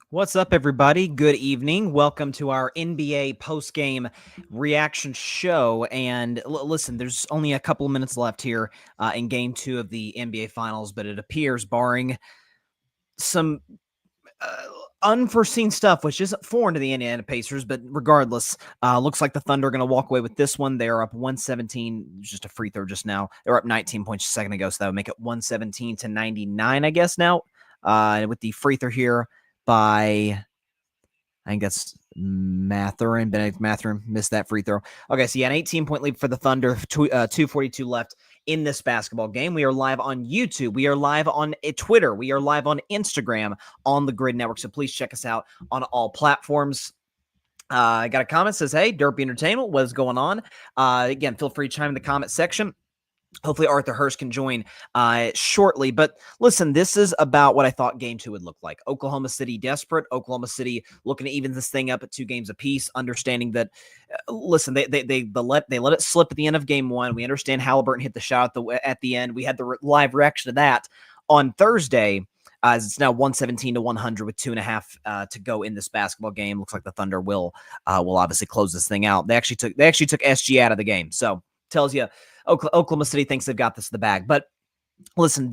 What's up, everybody? Good evening. Welcome to our NBA post-game reaction show. And listen, there's only a couple of minutes left here in Game 2 of the NBA Finals, but it appears, barring some unforeseen stuff, which isn't foreign to the Indiana Pacers, but regardless, looks like the Thunder are going to walk away with this one. They're up 117, just a free throw just now. They were up 19 points a second ago, so that would make it 117 to 99, I guess, now. With the free throw here by, I think that's Mathurin. Benedict Mathurin missed that free throw. Okay, so yeah, an 18-point lead for the Thunder, 2:42 left in this basketball game. We are live on YouTube. We are live on Twitter. We are live on Instagram on the Grid Network. So please check us out on all platforms. I got a comment that says, hey, Derpy Entertainment, what's going on? Again, feel free to chime in the comment section. Hopefully Arthur Hurst can join shortly. But listen, this is about what I thought Game 2 would look like. Oklahoma City desperate. Oklahoma City looking to even this thing up at 2 games apiece, understanding that, listen, they let it slip at the end of Game 1. We understand Halliburton hit the shot at the end. We had the live reaction to that on Thursday. As it's now 117 to 100 with 2.5 to go in this basketball game. Looks like the Thunder will obviously close this thing out. They actually took SG out of the game. So tells you Oklahoma City thinks they've got this in the bag. But listen,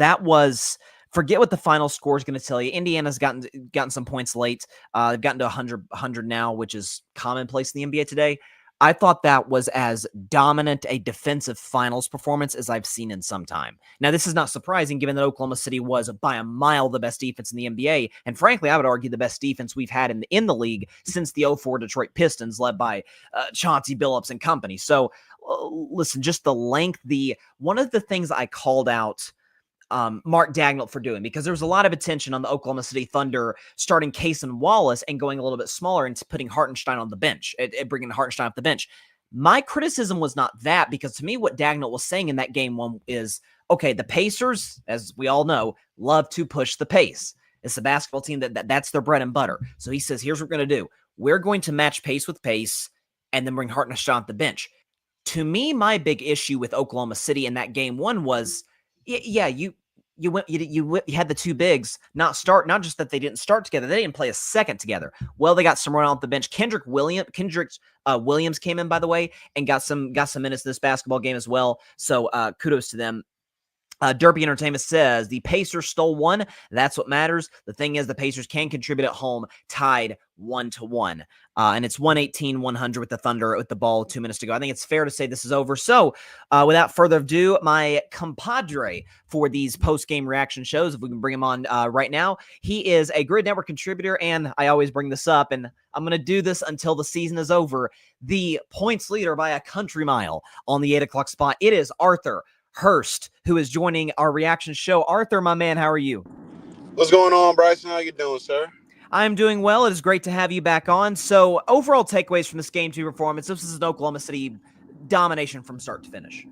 forget what the final score is going to tell you. Indiana's gotten some points late. They've gotten to 100 now, which is commonplace in the NBA today. I thought that was as dominant a defensive finals performance as I've seen in some time. Now, this is not surprising given that Oklahoma City was by a mile the best defense in the NBA. And frankly, I would argue the best defense we've had in the league since the 04 Detroit Pistons led by Chauncey Billups and company. So listen, just the length, one of the things I called out Mark Dagnall for doing, because there was a lot of attention on the Oklahoma City Thunder starting Cason Wallace and going a little bit smaller and putting Hartenstein on the bench, bringing Hartenstein off the bench. My criticism was not that, because to me, what Dagnall was saying in that Game 1 is, okay, the Pacers, as we all know, love to push the pace. It's a basketball team that's their bread and butter. So he says, here's what we're going to do. We're going to match pace with pace and then bring Hartenstein off the bench. To me, my big issue with Oklahoma City in that Game 1 was, yeah, you had the two bigs not just that they didn't start together, they didn't play a second together. Well, they got some run off the bench. Kendrick Williams came in, by the way, and got some minutes in this basketball game as well. So kudos to them. Derpy Entertainment says the Pacers stole one. That's what matters. The thing is, the Pacers can contribute at home, tied 1-1. And it's 118-100 with the Thunder with the ball, 2 minutes to go. I think it's fair to say this is over. So without further ado, my compadre for these post-game reaction shows, if we can bring him on right now, he is a Grid Network contributor, and I always bring this up, and I'm going to do this until the season is over. The points leader by a country mile on the 8 o'clock spot. It is Arthur Hurst, who is joining our reaction show. Arthur, my man, how are you? What's going on, Bryson? How you doing, sir? I'm doing well. It is great to have you back on. So, overall takeaways from this Game 2 performance. This is an Oklahoma City domination from start to finish.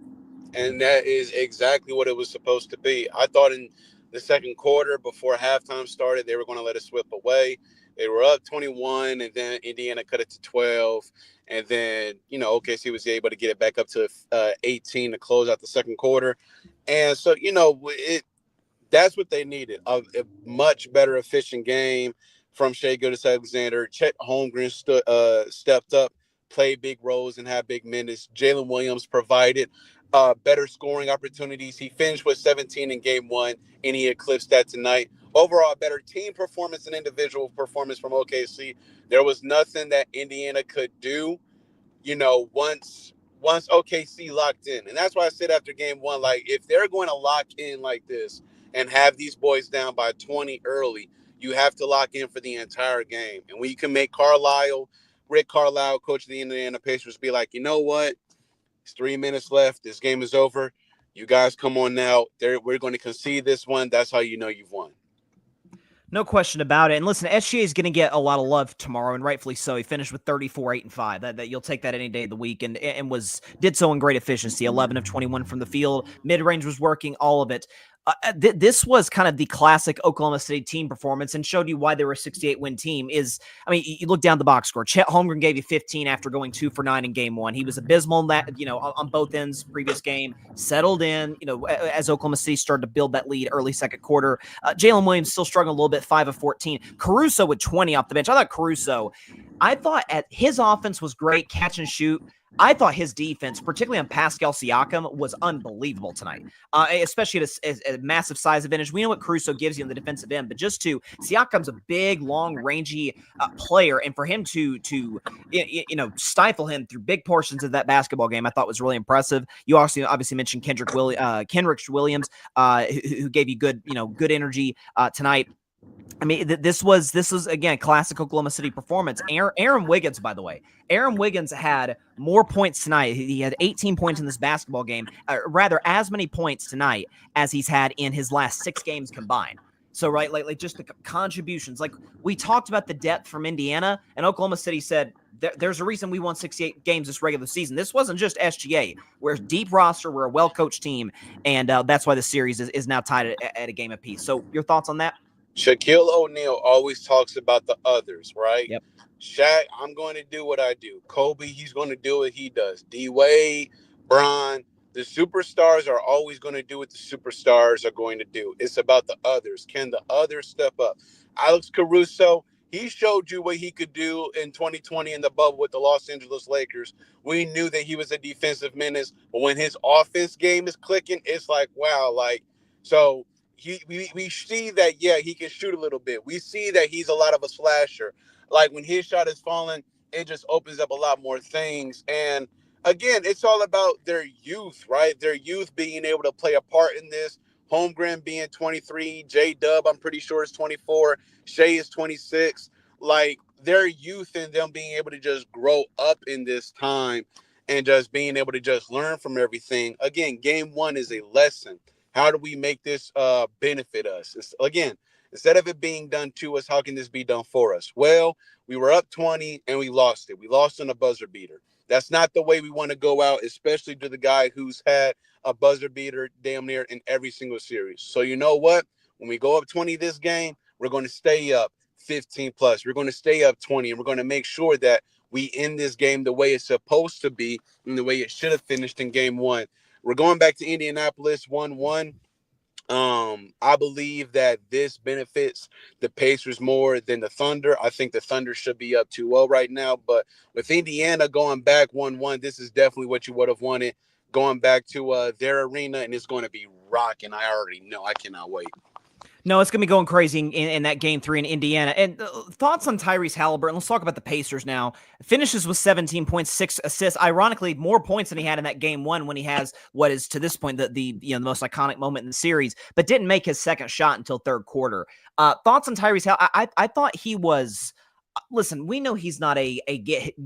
And that is exactly what it was supposed to be. I thought in the second quarter, before halftime started, they were going to let it slip away. They were up 21, and then Indiana cut it to 12. And then, OKC was able to get it back up to 18 to close out the second quarter. And so, that's what they needed, a much better efficient game from Shai Gilgeous-Alexander. Chet Holmgren stepped up, played big roles, and had big minutes. Jalen Williams provided better scoring opportunities. He finished with 17 in Game 1, and he eclipsed that tonight. Overall, better team performance and individual performance from OKC. There was nothing that Indiana could do, once OKC locked in. And that's why I said after Game 1, like, if they're going to lock in like this and have these boys down by 20 early, you have to lock in for the entire game. And when you can make Rick Carlisle, coach of the Indiana Pacers, be like, you know what? It's 3 minutes left. This game is over. You guys come on now. We're going to concede this one. That's how you know you've won. No question about it. And listen, SGA is going to get a lot of love tomorrow, and rightfully so. He finished with 34, 8, and 5. That you'll take that any day of the week, and did so in great efficiency. 11 of 21 from the field. Mid-range was working, all of it. This was kind of the classic Oklahoma City team performance and showed you why they were a 68-win team. You look down the box score. Chet Holmgren gave you 15 after going 2 for 9 in game 1. He was abysmal in that, on both ends previous game, settled in, as Oklahoma City started to build that lead early second quarter. Jalen Williams still struggling a little bit, 5 of 14. Caruso with 20 off the bench. I thought his offense was great, catch and shoot. I thought his defense, particularly on Pascal Siakam, was unbelievable tonight, especially at a massive size advantage. We know what Caruso gives you on the defensive end, but Siakam's a big, long, rangy player, and for him to stifle him through big portions of that basketball game, I thought was really impressive. You also obviously mentioned Kenrich Williams, who gave you good energy tonight. This was again classic Oklahoma City performance. Aaron Wiggins, by the way, had more points tonight. He had 18 points in this basketball game, rather as many points tonight as he's had in his last 6 games combined. So right, like just the contributions. Like we talked about the depth from Indiana, and Oklahoma City said there's a reason we won 68 games this regular season. This wasn't just SGA. We're a deep roster. We're a well-coached team, and that's why the series is now tied at a game apiece. So your thoughts on that? Shaquille O'Neal always talks about the others, right? Yep. Shaq, I'm going to do what I do. Kobe, he's going to do what he does. D-Wade, Bron, the superstars are always going to do what the superstars are going to do. It's about the others. Can the others step up? Alex Caruso, he showed you what he could do in 2020 in the bubble with the Los Angeles Lakers. We knew that he was a defensive menace, but when his offense game is clicking, it's like, wow, so we see that, yeah, he can shoot a little bit. We see that he's a lot of a slasher. Like when his shot is falling, it just opens up a lot more things. And again, it's all about their youth, right? Their youth being able to play a part in this. Holmgren being 23, J-Dub, I'm pretty sure is 24, Shea is 26. Like their youth and them being able to just grow up in this time and just being able to just learn from everything. Again, game 1 is a lesson. How do we make this benefit us? Again, instead of it being done to us, how can this be done for us? Well, we were up 20 and we lost it. We lost on a buzzer beater. That's not the way we want to go out, especially to the guy who's had a buzzer beater damn near in every single series. So you know what? When we go up 20 this game, we're going to stay up 15 plus. We're going to stay up 20, and we're going to make sure that we end this game the way it's supposed to be and the way it should have finished in game 1. We're going back to Indianapolis 1-1. I believe that this benefits the Pacers more than the Thunder. I think the Thunder should be up 2-0 right now. But with Indiana going back 1-1, this is definitely what you would have wanted. Going back to their arena, and it's going to be rocking. I already know. I cannot wait. No, it's going to be going crazy in that game 3 in Indiana. And thoughts on Tyrese Halliburton? Let's talk about the Pacers now. Finishes with 17.6 assists. Ironically, more points than he had in that game 1 when he has what is to this point the most iconic moment in the series, but didn't make his second shot until third quarter. Thoughts on Tyrese Halliburton? I thought he was. Listen, we know he's not a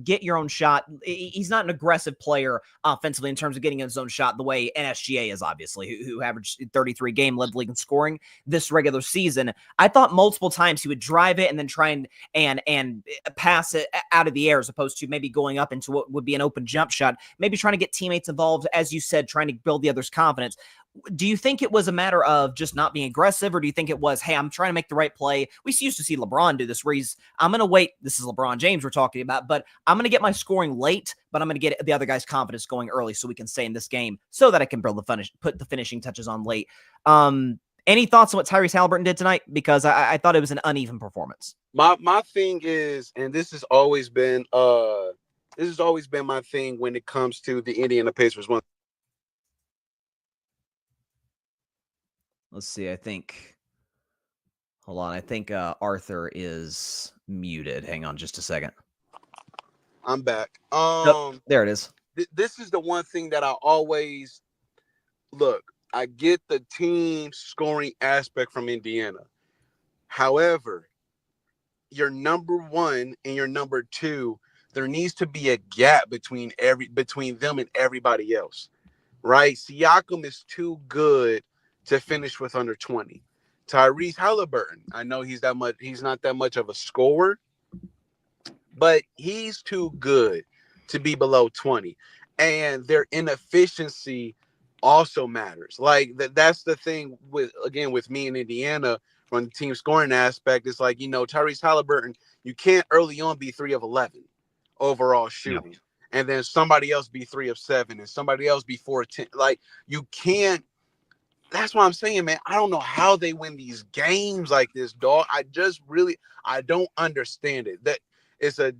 get your own shot. He's not an aggressive player offensively in terms of getting his own shot the way NSGA is, obviously, who averaged 33 game, led the league in scoring this regular season. I thought multiple times he would drive it and then try and pass it out of the air as opposed to maybe going up into what would be an open jump shot, maybe trying to get teammates involved, as you said, trying to build the other's confidence. Do you think it was a matter of just not being aggressive, or do you think it was, hey, I'm trying to make the right play? We used to see LeBron do this where I'm going to wait. This is LeBron James we're talking about, but I'm going to get my scoring late, but I'm going to get the other guy's confidence going early so we can stay in this game so that I can put the finishing touches on late. Any thoughts on what Tyrese Halliburton did tonight? Because I thought it was an uneven performance. My thing is, and this has always been my thing when it comes to the Indiana Pacers. Let's see. Hold on. I think Arthur is muted. Hang on just a second. I'm back. There it is. This is the one thing that I always look. I get the team scoring aspect from Indiana. However, your number 1 and your number 2, there needs to be a gap between them and everybody else, right? Siakam is too good to finish with under 20. Tyrese Halliburton, I know he's not that much of a scorer, but he's too good to be below 20. And their inefficiency also matters. Like that's the thing with me in Indiana from the team scoring aspect. It's like, Tyrese Halliburton, you can't early on be 3 of 11 overall Yeah. shooting, and then somebody else be 3 of 7, and somebody else be 4 of 10. Like you can't. That's what I'm saying, man. I don't know how they win these games like this, dog. I don't understand it. That it's a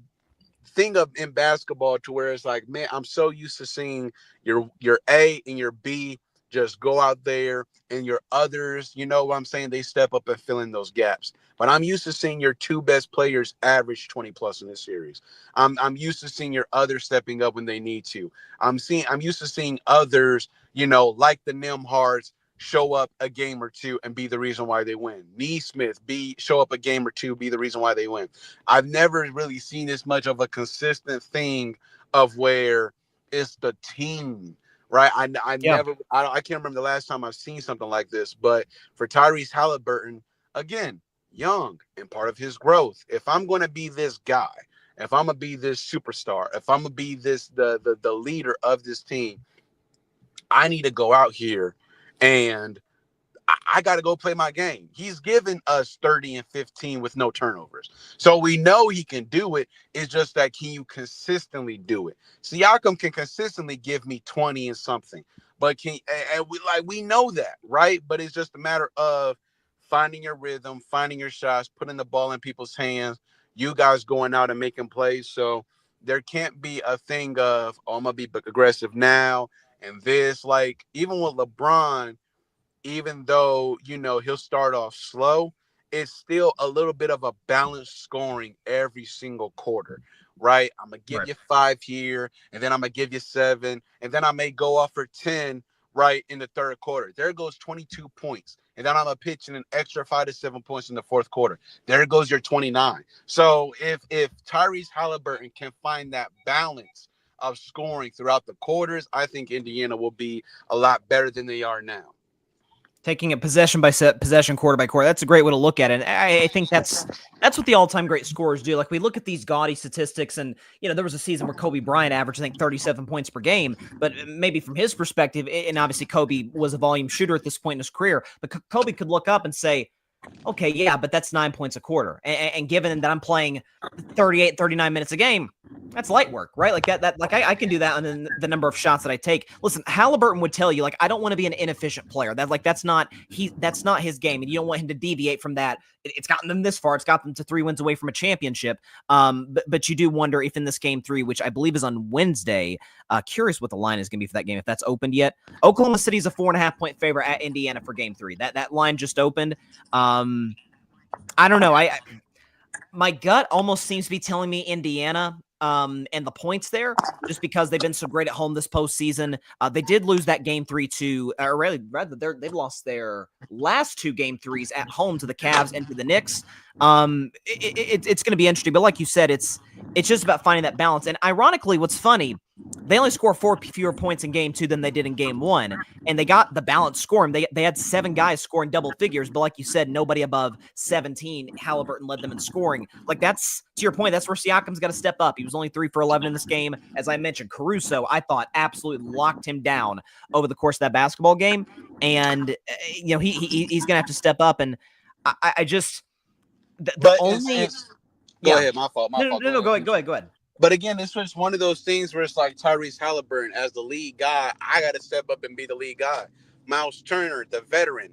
thing of in basketball to where it's like, man, I'm so used to seeing your A and your B just go out there, and your others, you know what I'm saying, they step up and fill in those gaps. But I'm used to seeing your two best players average 20 plus in this series. I'm used to seeing your others stepping up when they need to. I'm used to seeing others, like the Nimhards, show up a game or two and be the reason why they win. Neesmith show up a game or two, be the reason why they win. I've never really seen this much of a consistent thing of where it's the team, right? Yeah. I can't remember the last time I've seen something like this. But for Tyrese Halliburton, again, young and part of his growth. If I'm going to be this guy, if I'm gonna be this superstar, if I'm gonna be this the leader of this team, I need to go out here and I got to go play my game. He's given us 30 and 15 with no turnovers. So we know he can do it. It's just that, can you consistently do it? Siakam can consistently give me 20 and something. But we know that, right? But it's just a matter of finding your rhythm, finding your shots, putting the ball in people's hands, you guys going out and making plays. So there can't be a thing of, oh, I'm going to be aggressive now and this. Like, even with LeBron, even though he'll start off slow, it's still a little bit of a balanced scoring every single quarter, right? I'm gonna give Right. you 5 here, and then I'm gonna give you 7, and then I may go off for 10 right in the third quarter. There goes 22 points, and then I'm gonna pitch in an extra 5 to 7 points in the fourth quarter. There goes your 29. So if Tyrese Halliburton can find that balance of scoring throughout the quarters, I think Indiana will be a lot better than they are now. Taking it possession by possession, quarter by quarter. That's a great way to look at it. And I think that's what the all-time great scorers do. Like, we look at these gaudy statistics, and there was a season where Kobe Bryant averaged, I think, 37 points per game. But maybe from his perspective, and obviously Kobe was a volume shooter at this point in his career, but Kobe could look up and say, okay, yeah, but that's 9 points a quarter. And given that I'm playing 38, 39 minutes a game, that's light work, right? Like I can do that on the number of shots that I take. Listen, Halliburton would tell you, like, I don't want to be an inefficient player. That's not his game, and you don't want him to deviate from that. It's gotten them this far. It's got them to 3 wins away from a championship. But you do wonder if in this game 3, which I believe is on Wednesday, curious what the line is going to be for that game, if that's opened yet. Oklahoma City's a 4.5-point favorite at Indiana for game 3. That line just opened. I don't know. My gut almost seems to be telling me Indiana, and the points there, just because they've been so great at home this postseason. They did lose that game 3 to, or rather, they've lost their last 2 game 3s at home to the Cavs and to the Knicks. It's going to be interesting, but like you said, it's just about finding that balance. And ironically, what's funny, they only score 4 fewer points in game 2 than they did in game 1, and they got the balance scoring. They had 7 guys scoring double figures, but like you said, nobody above 17. Halliburton led them in scoring. Like, that's, to your point, that's where Siakam's got to step up. He was only 3 for 11 in this game. As I mentioned, Caruso, I thought, absolutely locked him down over the course of that basketball game, and he's gonna have to step up. And I just the only go yeah. ahead, my fault. No, go ahead. But again, this was one of those things where it's like Tyrese Halliburton as the lead guy. I got to step up and be the lead guy. Miles Turner, the veteran,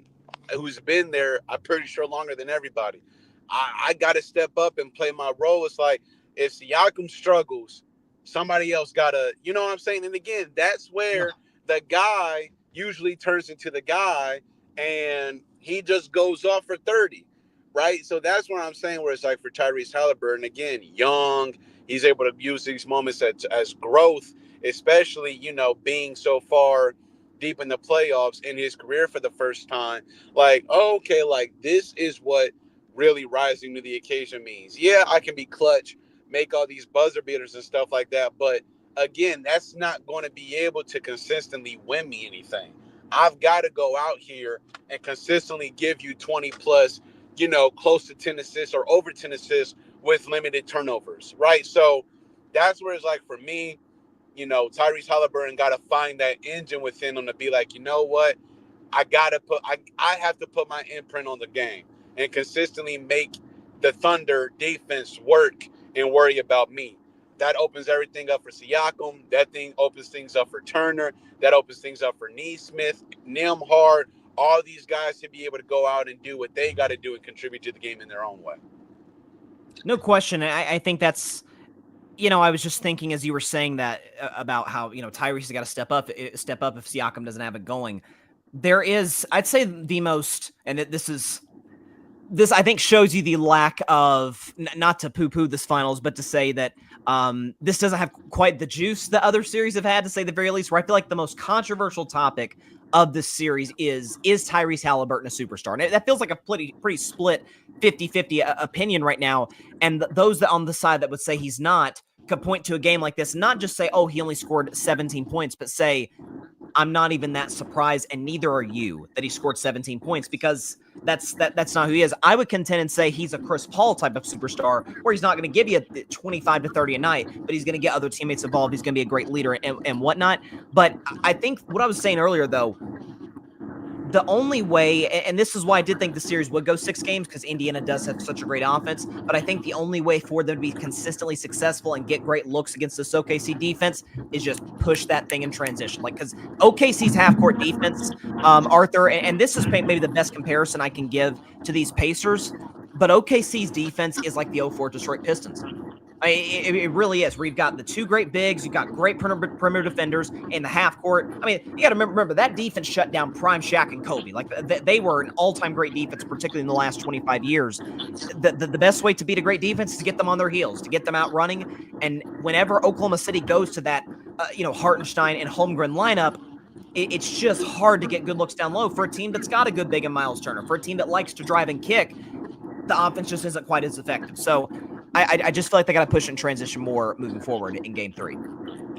who's been there, I'm pretty sure longer than everybody. I got to step up and play my role. It's like, if Siakam struggles, somebody else got to, you know what I'm saying? And again, that's where the guy usually turns into the guy, and he just goes off for 30, right? So that's what I'm saying, where it's like for Tyrese Halliburton, again, young, he's able to use these moments as growth, especially, being so far deep in the playoffs in his career for the first time. Like, okay, like, this is what really rising to the occasion means. Yeah, I can be clutch, make all these buzzer beaters and stuff like that. But again, that's not going to be able to consistently win me anything. I've got to go out here and consistently give you 20 plus, close to 10 assists or over 10 assists with limited turnovers, right? So that's where it's like, for me, Tyrese Halliburton got to find that engine within him to be like, you know what? I have to put my imprint on the game and consistently make the Thunder defense work and worry about me. That opens everything up for Siakam. That thing opens things up for Turner. That opens things up for Neesmith, Nimhard, all these guys to be able to go out and do what they got to do and contribute to the game in their own way. No question. I think that's, I was just thinking as you were saying that about how, Tyrese has got to step up if Siakam doesn't have it going. There is, I'd say the most, and this I think shows you the lack of, not to poo-poo this finals, but to say that this doesn't have quite the juice that other series have had, to say the very least, where I feel like the most controversial topic of this series is Tyrese Halliburton a superstar? And that feels like a pretty split 50-50 opinion right now. And those that on the side that would say he's not could point to a game like this, not just say, oh, he only scored 17 points, but say, I'm not even that surprised, and neither are you, that he scored 17 points, because that's not who he is. I would contend and say he's a Chris Paul type of superstar, where he's not going to give you 25 to 30 a night, but he's going to get other teammates involved. He's going to be a great leader and whatnot. But I think what I was saying earlier, though, the only way, and this is why I did think the series would go 6 games, because Indiana does have such a great offense, but I think the only way for them to be consistently successful and get great looks against this OKC defense is just push that thing in transition. Like, because OKC's half-court defense, Arthur, and this is maybe the best comparison I can give to these Pacers, but OKC's defense is like the 04 Detroit Pistons. It really is. Where you've got the 2 great bigs, you've got great perimeter defenders in the half court. I mean, you got to remember that defense shut down prime Shaq and Kobe. Like, they were an all-time great defense, particularly in the last 25 years. The best way to beat a great defense is to get them on their heels, to get them out running. And whenever Oklahoma City goes to that, Hartenstein and Holmgren lineup, it's just hard to get good looks down low for a team that's got a good big and Miles Turner, for a team that likes to drive and kick. The offense just isn't quite as effective. So I just feel like they got to push and transition more moving forward in Game 3.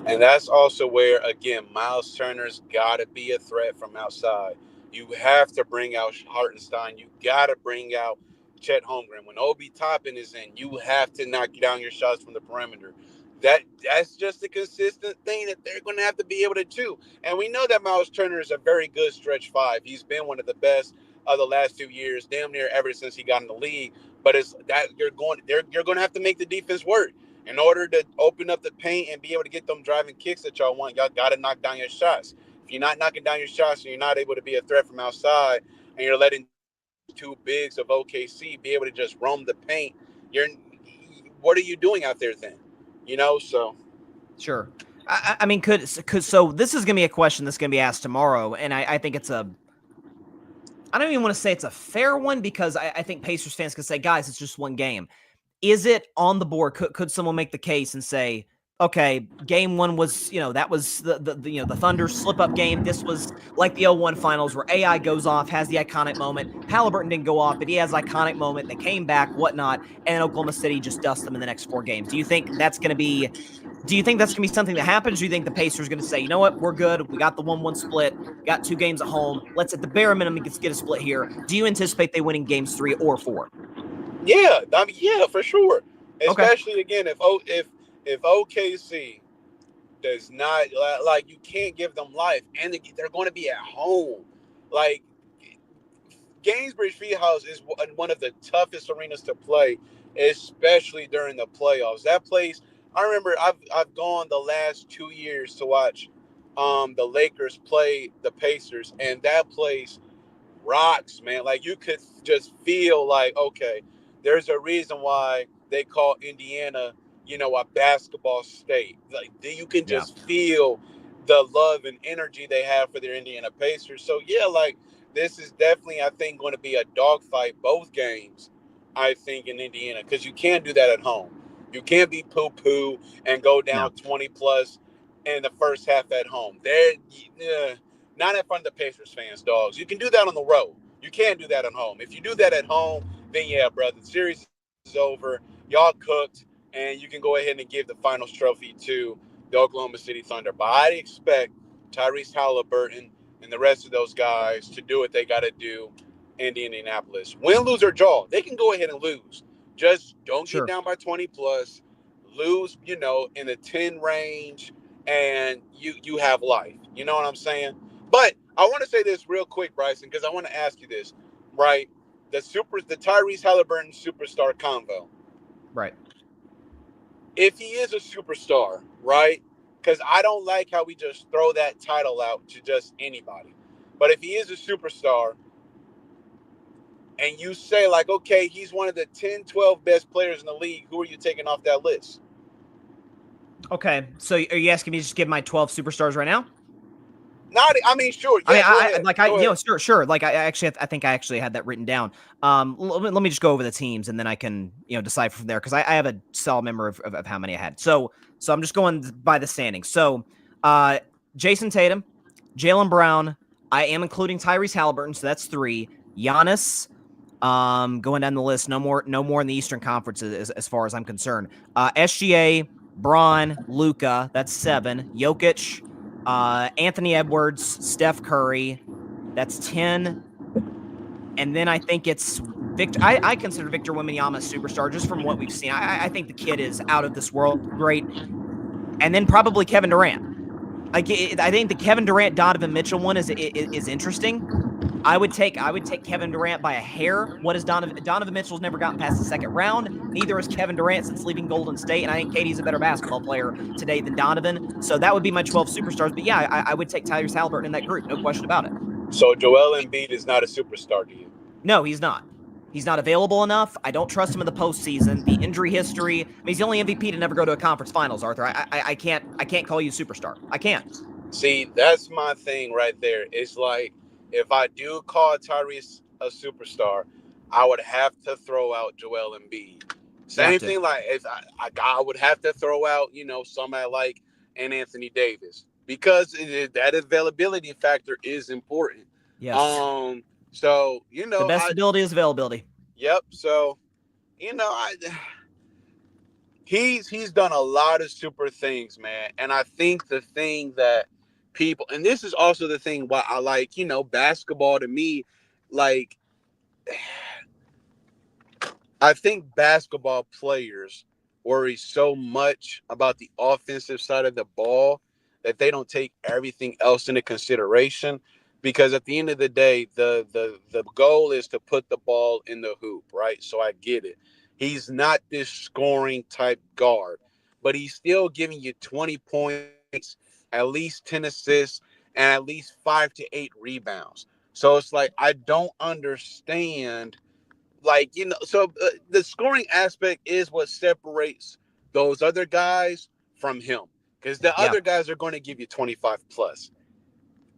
And that's also where, again, Miles Turner's got to be a threat from outside. You have to bring out Hartenstein. You got to bring out Chet Holmgren. When Obi Toppin is in, you have to knock down your shots from the perimeter. That's just a consistent thing that they're going to have to be able to do. And we know that Miles Turner is a very good stretch 5. He's been one of the best of the last 2 years, damn near ever since he got in the league. But it's that you're going to have to make the defense work in order to open up the paint and be able to get them driving kicks that y'all want. Y'all got to knock down your shots. If you're not knocking down your shots and you're not able to be a threat from outside, and you're letting 2 bigs of OKC be able to just roam the paint, what are you doing out there then? So sure. I mean, so this is going to be a question that's going to be asked tomorrow, and I think it's I don't even want to say it's a fair one, because I think Pacers fans could say, guys, it's just one game. Is it on the board? Could someone make the case and say, okay, Game 1 was, that was the Thunder slip-up game. This was like the 0-1 finals, where AI goes off, has the iconic moment. Halliburton didn't go off, but he has iconic moment. They came back, whatnot, and Oklahoma City just dusts them in the next 4 games. Do you think that's going to be something that happens? Do you think the Pacers are going to say, you know what, we're good. We got the 1-1 split. We got 2 games at home. Let's at the bare minimum get a split here. Do you anticipate they winning games 3 or 4? Yeah, yeah, for sure. Especially, okay. Again, if OKC does not, like, you can't give them life, and they're going to be at home. Like, Gainsbridge Fieldhouse is one of the toughest arenas to play, especially during the playoffs. That place, I remember I've gone the last 2 years to watch the Lakers play the Pacers, and that place rocks, man. Like, you could just feel like, okay, there's a reason why they call Indiana, a basketball state. Like, you can just feel the love and energy they have for their Indiana Pacers. So yeah, like, this is definitely, I think, going to be a dogfight both games, I think, in Indiana, because you can't do that at home. You can't be poo-poo and go down 20 plus in the first half at home. Not in front of the Pacers fans, dogs. You can do that on the road. You can't do that at home. If you do that at home, then yeah, brother, the series is over. Y'all cooked, and you can go ahead and give the finals trophy to the Oklahoma City Thunder. But I expect Tyrese Halliburton and the rest of those guys to do what they got to do in Indianapolis. Win, lose, or draw. They can go ahead and lose. Just don't get down by 20 plus. Lose, in the 10 range, and you have life. You know what I'm saying? But I want to say this real quick, Bryson, because I want to ask you this, right? The Tyrese Halliburton superstar convo. Right. If he is a superstar, right? Because I don't like how we just throw that title out to just anybody. But if he is a superstar, and you say, like, okay, he's one of the 10, 12 best players in the league, who are you taking off that list? Okay. So are you asking me to just give my 12 superstars right now? Not, I mean, sure. I Yeah, mean, go ahead. Go ahead. sure. Like, I think I actually had that written down. Let me just go over the teams, and then I can, decipher from there, because I have a solid memory of how many I had. So I'm just going by the standings. So, Jason Tatum, Jaylen Brown. I am including Tyrese Halliburton, so that's 3. Giannis. Going down the list, no more in the Eastern Conference as far as I'm concerned. SGA, Braun, Luka, that's 7. Jokic. Anthony Edwards, Steph Curry, that's 10. And then I think it's Victor. I consider Victor Wembanyama a superstar just from what we've seen. I think the kid is out of this world great. And then probably Kevin Durant. I think the Kevin Durant Donovan Mitchell one is interesting. I would take Kevin Durant by a hair. What is Donovan Mitchell's never gotten past the second round. Neither has Kevin Durant since leaving Golden State. And I think KD's a better basketball player today than Donovan. So that would be my 12 superstars. But yeah, I would take Tyrese Halliburton in that group. No question about it. So Joel Embiid is not a superstar to you? No, he's not. He's not available enough. I don't trust him in the postseason. The injury history. I mean, he's the only MVP to never go to a conference finals, Arthur. I can't call you a superstar. I can't. See, that's my thing right there. It's like, if I do call Tyrese a superstar, I would have to throw out Joel Embiid. Same thing, like, if I would have to throw out, somebody like an Anthony Davis, because that availability factor is important. Yes. So, the best ability is availability. Yep. So, he's done a lot of super things, man. And I think the thing that people, and this is also the thing why I like, basketball to me, like, I think basketball players worry so much about the offensive side of the ball that they don't take everything else into consideration. Because at the end of the day, the goal is to put the ball in the hoop, right? So I get it. He's not this scoring type guard, but he's still giving you 20 points, at least 10 assists, and at least 5 to 8 rebounds. So it's like, I don't understand, like, so the scoring aspect is what separates those other guys from him, because the other guys are going to give you 25 plus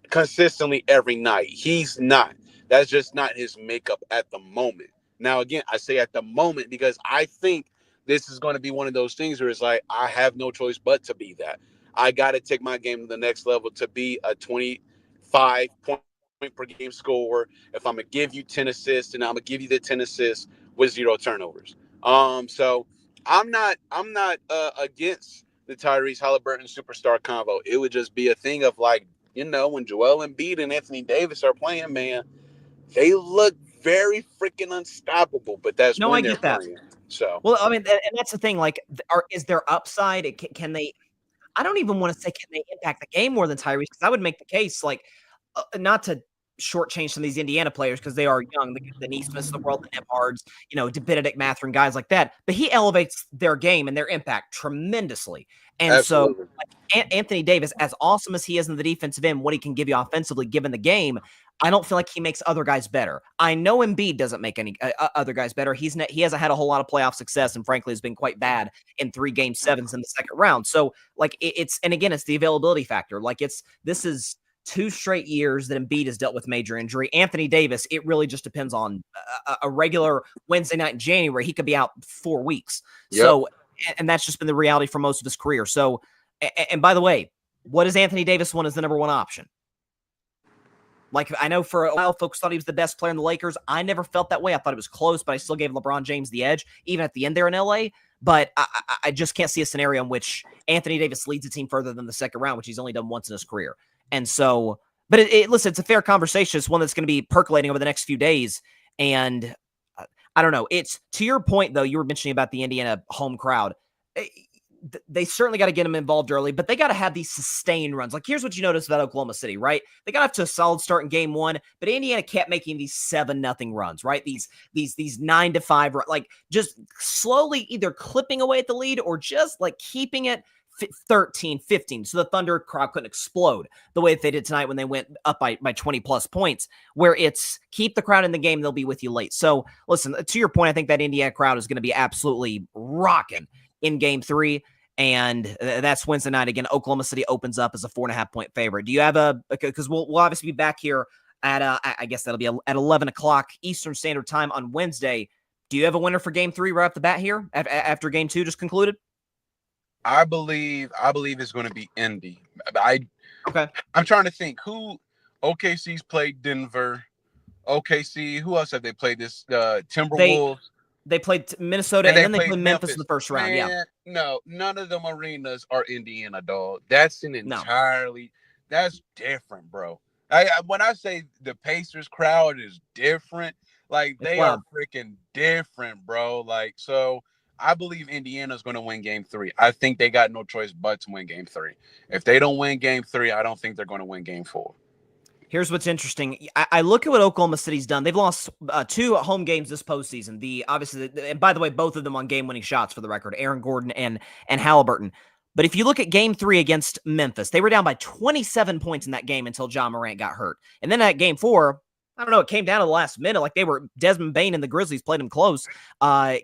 consistently every night. He's not. That's just not his makeup at the moment. Now, again, I say at the moment because I think this is going to be one of those things where it's like, I have no choice but to be that. I got to take my game to the next level to be a 25 point per game scorer. If I'm going to give you 10 assists, and I'm going to give you the 10 assists with 0 turnovers. So I'm not against the Tyrese Halliburton superstar convo. It would just be a thing of like, when Joel Embiid and Anthony Davis are playing, man, they look very freaking unstoppable. But that's when they're playing. So, well, I mean, and that's the thing. Like, is there upside? Can they? I don't even want to say can they impact the game more than Tyrese, because I would make the case, like, not to shortchange some of these Indiana players because they are young, the Neesmiths of the world, the Nembhards, Benedict Mathurin, guys like that. But he elevates their game and their impact tremendously. And absolutely. So, like, Anthony Davis, as awesome as he is in the defensive end, what he can give you offensively given the game, I don't feel like he makes other guys better. I know Embiid doesn't make any other guys better. He hasn't had a whole lot of playoff success, and frankly has been quite bad in 3 game 7s in the second round. So, like, it's the availability factor. Like, this is 2 straight years that Embiid has dealt with major injury. Anthony Davis, it really just depends on a regular Wednesday night in January. He could be out 4 weeks. Yep. So, and that's just been the reality for most of his career. So, and by the way, what does Anthony Davis want as the number 1 option? Like, I know for a while, folks thought he was the best player in the Lakers. I never felt that way. I thought it was close, but I still gave LeBron James the edge, even at the end there in LA. But I just can't see a scenario in which Anthony Davis leads a team further than the second round, which he's only done once in his career. And so, but listen, it's a fair conversation. It's one that's going to be percolating over the next few days. And I don't know. It's, to your point, though, you were mentioning about the Indiana home crowd. they certainly got to get them involved early, but they got to have these sustained runs. Like, here's what you notice about Oklahoma City, right? They got off to a solid start in game one, but Indiana kept making these 7-0 runs, right? These 9-5, like just slowly either clipping away at the lead or just like keeping it 13, 15. So the Thunder crowd couldn't explode the way that they did tonight when they went up by 20 plus points, where it's keep the crowd in the game. They'll be with you late. So listen, to your point, I think that Indiana crowd is going to be absolutely rocking in game 3. And that's Wednesday night. Again, Oklahoma City opens up as a 4.5-point favorite. Do you have because we'll obviously be back here at, I guess that'll be at 11 o'clock Eastern Standard Time on Wednesday. Do you have a winner for game 3 right off the bat here after game 2 just concluded? I believe it's going to be Indy. I'm trying to think who OKC's played Denver. OKC, who else have they played this? Timberwolves. They played Minnesota, and then they played Memphis in the first round. Yeah. No, none of them arenas are Indiana, dog. That's that's different, bro. When I say the Pacers crowd is different, like they are freaking different, bro. Like, so I believe Indiana's going to win game 3. I think they got no choice but to win game 3. If they don't win game 3, I don't think they're going to win game 4. Here's what's interesting. I look at what Oklahoma City's done. They've lost 2 home games this postseason. And by the way, both of them on game-winning shots for the record, Aaron Gordon and Halliburton. But if you look at game 3 against Memphis, they were down by 27 points in that game until John Morant got hurt. And then at game 4, I don't know, it came down to the last minute. Like Desmond Bane and the Grizzlies played them close.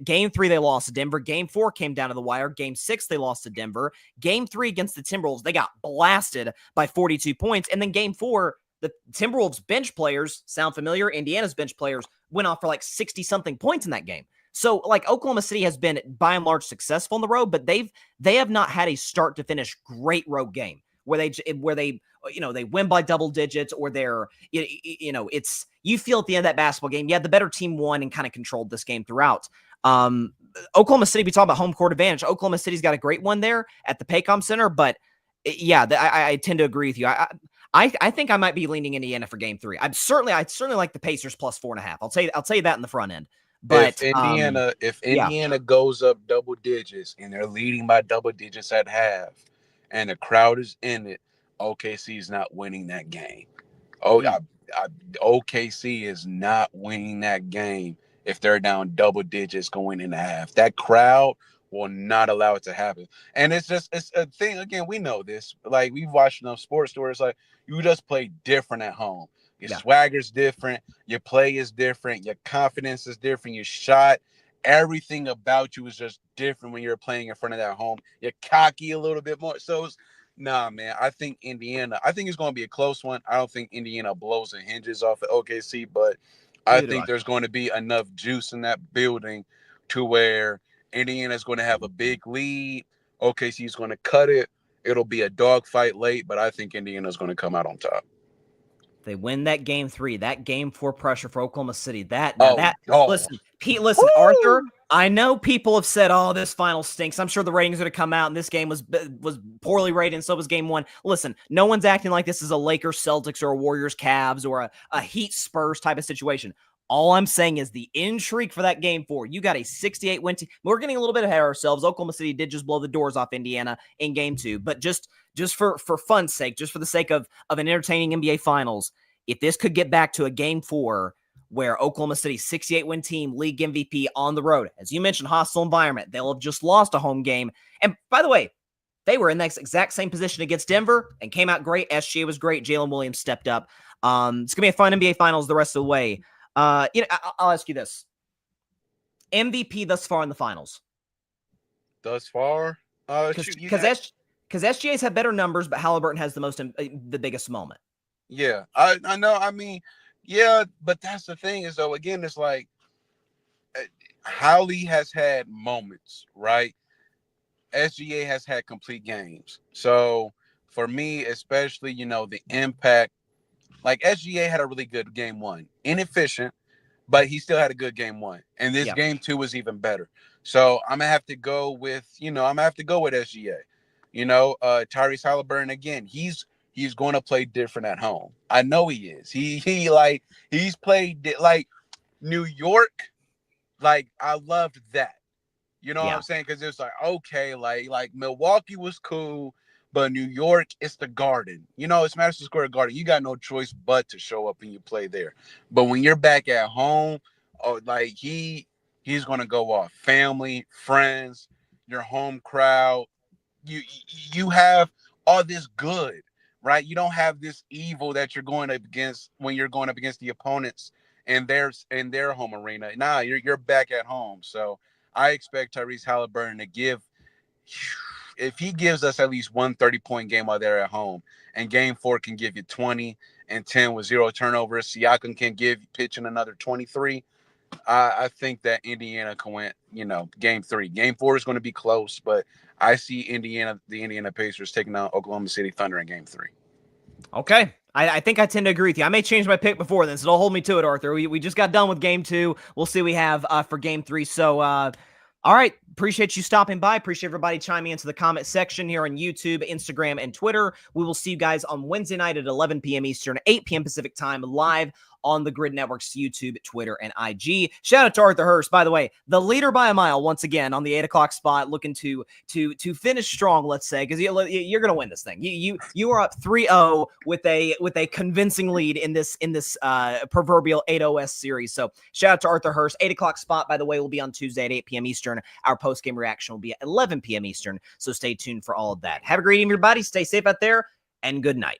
Game 3, they lost to Denver. Game 4 came down to the wire. Game 6, they lost to Denver. Game 3 against the Timberwolves, they got blasted by 42 points. And then game 4, the Timberwolves bench players, sound familiar? Indiana's bench players went off for like 60-something points in that game. So, like, Oklahoma City has been, by and large, successful on the road, but they have not had a start-to-finish great road game where they win by double digits, or it's you feel at the end of that basketball game, yeah, the better team won and kind of controlled this game throughout. Oklahoma City, we talk about home court advantage. Oklahoma City's got a great one there at the Paycom Center, but yeah, I tend to agree with you. I think I might be leaning Indiana for game 3. I'd certainly like the Pacers plus 4.5. I'll tell you that in the front end. But if Indiana goes up double digits and they're leading by double digits at half, and the crowd is in it, OKC is not winning that game. OKC is not winning that game if they're down double digits going into half. That crowd will not allow it to happen. And it's a thing. Again, we know this. Like, we've watched enough sports stories. Like, you just play different at home. Your swagger's different. Your play is different. Your confidence is different. Your shot, everything about you is just different when you're playing in front of that home. You're cocky a little bit more. So nah, man. I think it's going to be a close one. I don't think Indiana blows the hinges off of OKC, but I think there's going to be enough juice in that building to where Indiana's going to have a big lead. OKC's going to cut it. It'll be a dogfight late, but I think Indiana's going to come out on top. They win that game 3, that game 4 pressure for Oklahoma City. Listen, Pete, Arthur, I know people have said, oh, this final stinks. I'm sure the ratings are going to come out, and this game was poorly rated, and so was game 1. Listen, no one's acting like this is a Lakers Celtics or a Warriors Cavs or a Heat Spurs type of situation. All I'm saying is the intrigue for that game 4. You got a 68-win team. We're getting a little bit ahead of ourselves. Oklahoma City did just blow the doors off Indiana in game 2. But just for fun's sake, just for the sake of an entertaining NBA Finals, if this could get back to a game 4 where Oklahoma City, 68-win team, league MVP on the road, as you mentioned, hostile environment, they'll have just lost a home game. And by the way, they were in that exact same position against Denver and came out great. SGA was great. Jalen Williams stepped up. It's going to be a fun NBA Finals the rest of the way. I'll ask you this: MVP thus far in the finals. Thus far, because SGA's had better numbers, but Halliburton has the biggest moment. Yeah, I know. I mean, yeah, but that's the thing is, though, again, it's like Howley has had moments, right? SGA has had complete games. So for me, especially, the impact. Like, SGA had a really good game 1. Inefficient, but he still had a good game 1. And this game 2 was even better. So I'm going to have to go with, SGA. Tyrese Halliburton, again, he's going to play different at home. I know he is. He's played like New York. Like, I loved that. You know what I'm saying? Because it's like, okay, like Milwaukee was cool, but New York, it's the Garden. You know, it's Madison Square Garden. You got no choice but to show up and you play there. But when you're back at home, oh, like he's gonna go off. Family, friends, your home crowd. You have all this good, right? You don't have this evil that you're going up against when you're going up against the opponents in their home arena. Nah, you're back at home. So I expect Tyrese Halliburton to if he gives us at least one 30-point game while they're at home, and game 4 can give you 20 and 10 with 0 turnovers, Siakam can pitching another 23. I think that Indiana can win, game 3. Game 4 is going to be close, but I see the Indiana Pacers taking out Oklahoma City Thunder in game 3. Okay. I think I tend to agree with you. I may change my pick before then, so don't hold me to it, Arthur. We just got done with game 2. We'll see what we have for game 3. So, all right. Appreciate you stopping by. Appreciate everybody chiming into the comment section here on YouTube, Instagram, and Twitter. We will see you guys on Wednesday night at 11 p.m. Eastern, 8 p.m. Pacific time, live on the Grid Network's YouTube, Twitter, and IG. Shout out to Arthur Hurst, by the way, the leader by a mile once again on the 8 o'clock spot, looking to finish strong, let's say, because you're going to win this thing. You are up 3-0 with a convincing lead in this proverbial 8-0 series. So shout out to Arthur Hurst. 8 o'clock spot, by the way, will be on Tuesday at 8 p.m. Eastern. Our post-game reaction will be at 11 p.m. Eastern. So stay tuned for all of that. Have a great evening, everybody. Stay safe out there, and good night.